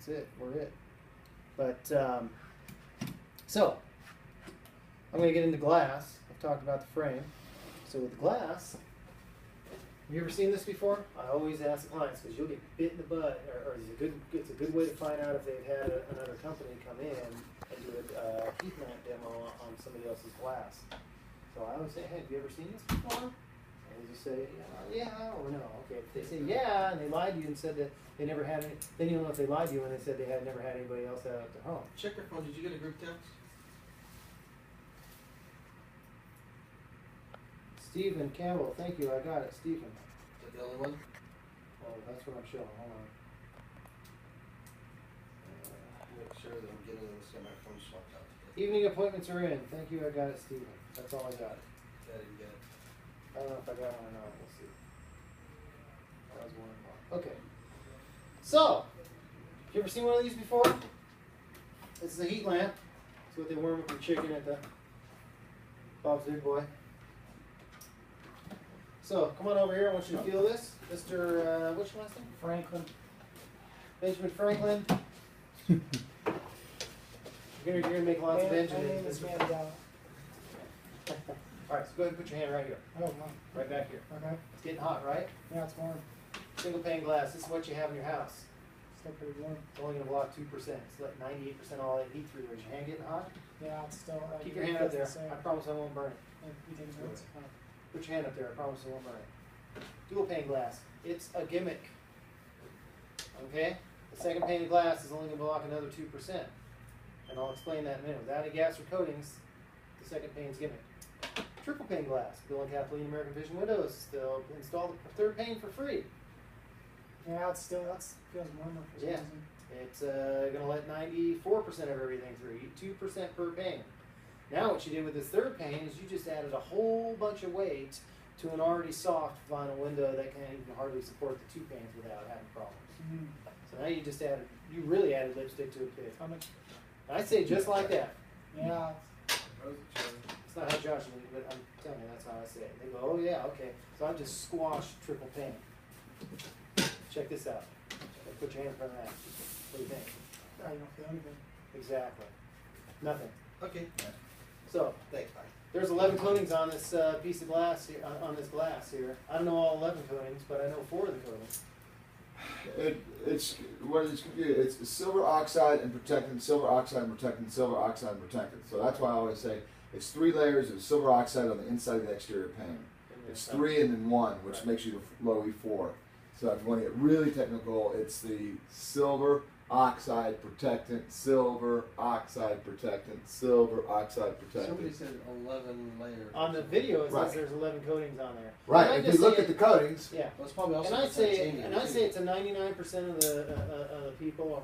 That's it. We're it. But so I'm going to get into glass. I've talked about the frame. So with glass, have you ever seen this before? I always ask the clients because you'll get bit in the butt, or it's a good way to find out if they've had another company come in and do a heat lamp demo on somebody else's glass. So I always say, hey, have you ever seen this before? And they just say, yeah or no. Okay, if they say yeah and they lied to you and said that they never had any, then you don't know if they lied to you when they said they had never had anybody else out at their home. Check your phone. Did you get a group text? Stephen Campbell, thank you, I got it. Stephen. Is that the only one? Oh, that's what I'm showing. Hold on. Make sure that I'm getting this on my phone swapped out. Evening appointments are in. Thank you, I got it, Stephen. That's all I got. I didn't get it. I don't know if I got one or not. We'll see. That was 1 o'clock. Okay. So, you ever seen one of these before? This is a heat lamp. It's what they warm up your chicken at the Bob's Big Boy. So, come on over here. I want you to feel this. Mr. What's your last name? Franklin. Benjamin Franklin. You're gonna make lots of Benjamins. All right, so go ahead and put your hand right here. Oh, wow. Right back here. Okay. It's getting hot, right? Yeah, it's warm. Single pane glass. This is what you have in your house. Still pretty warm. It's only going to block 2%. It's let 98% all that heat through there. Is your hand getting hot? Yeah, it's still. Keep your hand up there. I promise I won't burn it. You take notes? Oh. Put your hand up there. I promise I won't burn it. Dual pane glass. It's a gimmick. Okay? The second pane of glass is only going to block another 2%. And I'll explain that in a minute. Without any gas or coatings, the second pane's gimmick. Triple pane glass. Bill and Kathleen American Vision Windows. They'll install the third pane for free. Yeah, it's still, feels warmer for some Yeah. reason. It's going to let 94% of everything through. 2% per pane. Now what you did with this third pane is you just added a whole bunch of weight to an already soft vinyl window that can't even hardly support the 2 panes without having problems. Mm. So now you really added lipstick to a pig. How much? I say just like that. Yeah. It's not how Josh did it, but I'm telling you, that's how I say it. They go, oh yeah, okay. So I just squashed triple pane. Check this out. Put your hand in front of that. What do you think? I don't feel anything. Exactly. Nothing. Okay. So, Thanks. Bye. there's 11 coatings on this piece of glass here, on this glass here. I don't know all 11 coatings, but I know 4 of the coatings. It's what it's confused. It's silver oxide and protectant, silver oxide and protectant, silver oxide and protectant. So that's why I always say it's 3 layers of silver oxide on the inside of the exterior pane. It's 3 and then 1, which Right. makes you the low E4. So if you want to get really technical, it's the silver oxide protectant, silver oxide protectant, silver oxide protectant. Somebody said 11 layers. On the video, it Right. says there's 11 coatings on there. Right. And I If just you look say at the coatings, yeah. Well, it's probably also And I say titanium, it's a 99% of the people.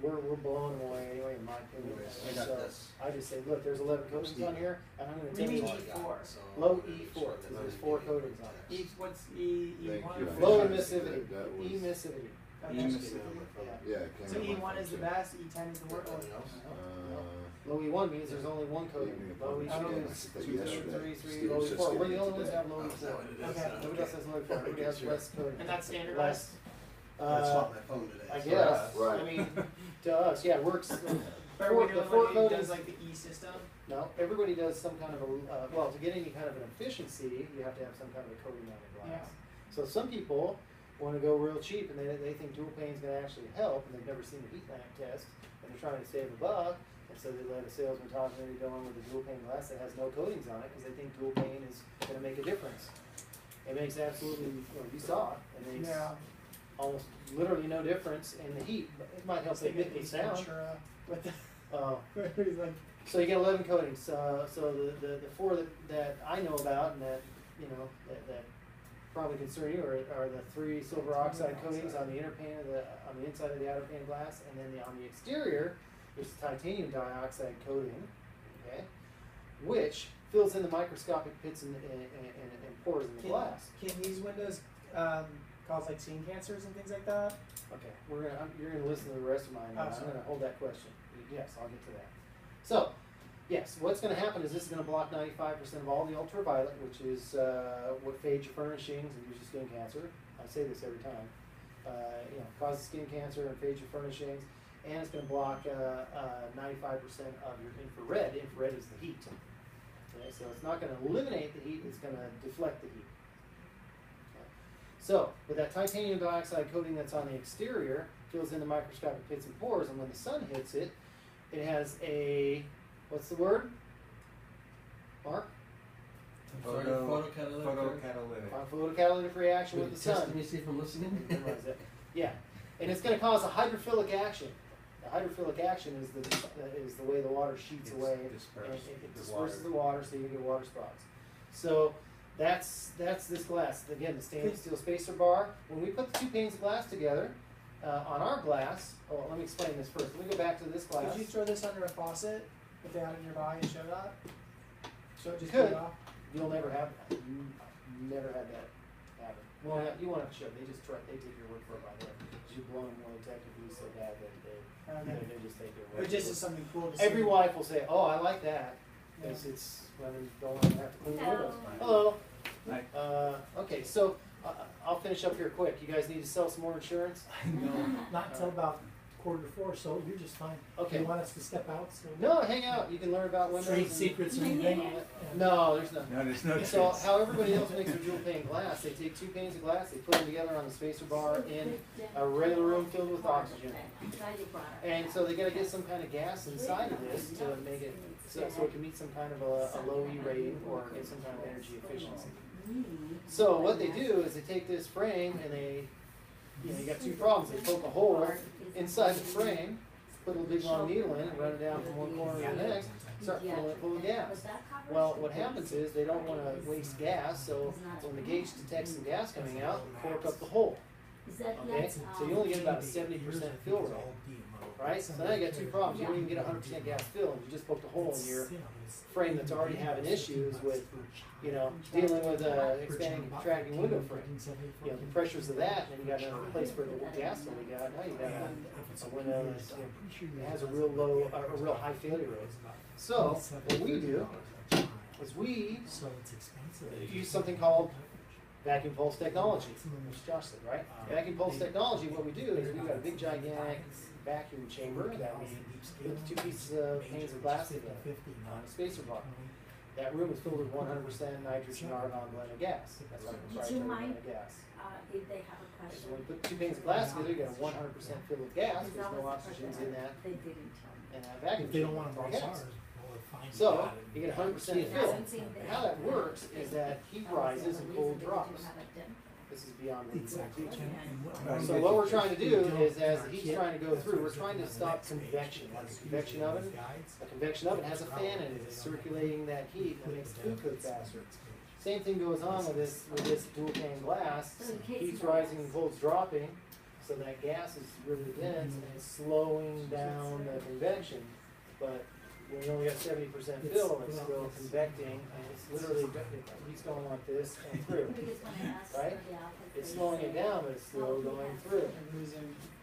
We're blowing them away anyway, in my opinion. Anyways, I And got so this. I just say, look, there's 11 coatings on here, and I'm going to You tell you mean E4. low E4, because there's 4 coatings on it. E, what's E? Thank E1? you. Low Yeah. emissivity. That was- Emissivity. Okay. yeah. it came So up on E1 is the function. best, E10 is the worst. Low E1 means there's only one coating. Evening Low appointments. E2 I is said that 2, yesterday. 3, Steve low was just E4. We're getting the it only ones that today. have low Oh, is E4. that what it is? Okay. Nobody else has low E4. Everybody has less coating. And that's standard less. That's not my phone today. I so- guess. Right. I mean, to us, yeah, it works. Or Four- we the do 4 one that coatings. does like the E system. No, everybody does some kind of a, well, to get any kind of an efficiency, you have to have some kind of a coating on the glass. So some people want to go real cheap and they think dual pane is going to actually help, and they've never seen the heat lamp test, and they're trying to save a buck, and so they let a salesman talk to them, they go in with a dual pane glass that has no coatings on it because they think dual pane is going to make a difference. It makes absolutely, well, you saw it, it makes Yeah. almost literally no difference in the heat, but it might help They they get get the these sound. Ventura with the, Uh, he's like, So you get 11 coatings. So the 4 that I know about and that that probably concern you are the 3 silver oxide coatings on the inner pane of on the inside of the outer pane of glass, and then on the exterior there's a titanium dioxide coating, okay, which fills in the microscopic pits and pores in the glass. Can these windows cause like skin cancers and things like that? Okay, you're gonna listen to the rest of mine. Oh, I'm sorry. gonna hold that question. Yes, I'll get to that. So, yes, what's going to happen is this is going to block 95% of all the ultraviolet, which is what fades your furnishings and gives you skin cancer. I say this every time. Causes skin cancer and fades your furnishings. and it's going to block 95% of your infrared. Infrared is the heat. Okay, so it's not going to eliminate the heat, it's going to deflect the heat. Okay. So, with that titanium dioxide coating that's on the exterior, fills in the microscopic pits and pores, and when the sun hits it, it has a, what's the word? Mark? Photocatalytic. Photocatalytic reaction with the sun. Can you see from listening? Memorize it. Yeah, and it's going to cause a hydrophilic action. The hydrophilic action is the way the water sheets away and it disperses the water, so you get water spots. So that's this glass. Again, the stainless steel spacer bar. When we put the two panes of glass together on our glass, oh, let me explain this first. Let me go back to this glass. Could you throw this under a faucet if they had it nearby and show that? So it just Could. beat off? You'll never have that. Never had that happen. Well, you won't have to show. They just they take your word for it by the way. You blow them really technically so bad that they just take your word. But just as something cool to see. Every wife will say, "Oh, I like that," because it's women don't have to clean the windows. Hello. Hi. Okay, so I'll finish up here quick. You guys need to sell some more insurance. Not until about 3:45, so you're just fine. Okay. You want us to step out? So No, hang out. You can learn about windows. trade and- secrets or anything? No, there's none. No, there's no So chance. how everybody else makes their dual pane glass, they take two panes of glass, they put them together on the spacer bar in a regular room filled with oxygen. And so they gotta get some kind of gas inside of this to make it so it can meet some kind of a low E rating or get some kind of energy efficiency. So what they do is they take this frame and you got two problems. They poke a hole inside the frame, put a big long needle in and run it down from one corner to the next, start filling it full of gas. Well, what happens is they don't want to waste gas, so when the gauge detects some gas coming out, cork up the hole. Okay, so you only get about a 70% fill rate, right? So now you got two problems. You don't even get 100% gas fill, and you just poked a hole in your frame that's already having issues with, dealing with expanding and contracting window frame. The pressures of that, and then you got another place for the gas fill you got. Now you got a window that has a real high failure rate. So what we do is we use something called vacuum pulse technology, which Josh said, right? Vacuum pulse technology, what we do is we've got a big gigantic vacuum chamber that we put the two pieces of panes of glass together on a spacer bar. That room is filled with 100% nitrogen argon blended gas. That's our proprietary blended gas. If they have a So question. when you put two panes of glass together, you got a 100% fill of gas. There's no oxygens in that They didn't tell me. and that vacuum If they don't chamber. want to It's all raise gas. ours, we'll find So out. you get 100% fill. And how that works is that heat rises and cold drops. This is beyond what we Exactly. do. And So what we're trying to do is, as the heat's trying to go through, we're trying to stop convection. Like a convection oven, has a fan in it. It's circulating that heat that makes the food cook faster. Same thing goes on with this dual pane glass. Heat's rising and cold's dropping, so that gas is really dense and it's slowing down the convection. But when you only got 70% fill, it's still convecting, and it's literally heat's going like this and through. Right? It's slowing it down, but it's still going through.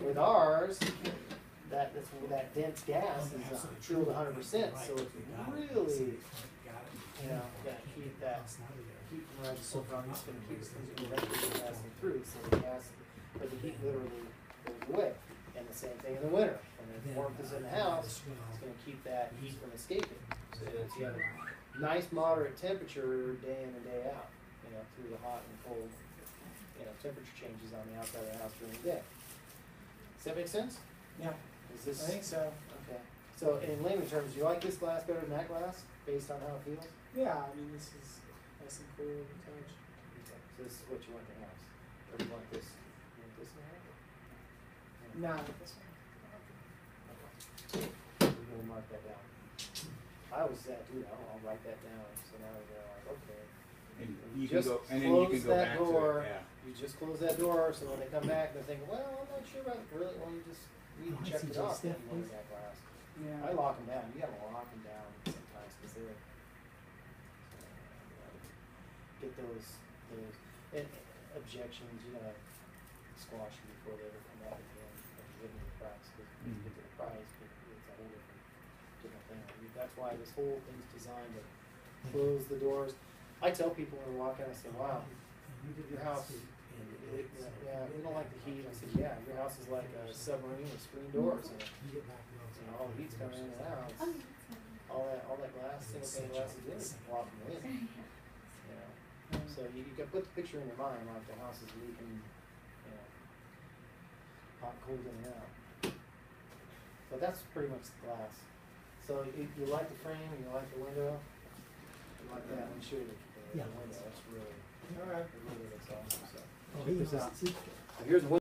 With ours, that dense gas is filled 100%, so it's really, that heat from rising so far, it's going to keep convecting the gas through, so the heat literally goes away. And the same thing in the winter. When the warmth is in the house, it's going to keep that heat from escaping. So you have a nice moderate temperature day in and day out, through the hot and cold, temperature changes on the outside of the house during the day. Does that make sense? Yeah, Is this? I think so. Okay. So in layman terms, do you like this glass better than that glass, based on how it feels? Yeah, I mean, this is nice and cool to touch. Okay. So this is what you want in the house. Or do you want this? You want this in the house? Nah, this one. We're going to mark that down. I always say, I'll write that down. So now they're like, okay. And you can Just go, and then you close can go that back door. to it. Yeah. You just close that door, so when they come back, they're thinking, well, I'm not sure about really. Well, you just check it off if you want that glass. Yeah. I lock them down. You gotta lock them down sometimes because they're get those objections. You gotta squash them before they ever come out again and give them the price. Because when you get to the price, it's a whole different thing. That's why this whole thing's designed to close the doors. I tell people when we walk in, I say, wow, your house Yeah, we don't like the heat. I said, yeah, your house is like a submarine with screen doors in it. You get back to You know, all the heat's coming in and out. It's, all that glass, single pane glass is in, blocking the wind. You know, so you can put the picture in your mind like the house is leaking, you know, hot, cold in and out. But that's pretty much the glass. So you like the frame, you like the window, you like that. I'm sure that the Yeah. window, that's really, All right. it really looks awesome. So Oh, check he this knows out. it's secret. So here's the window.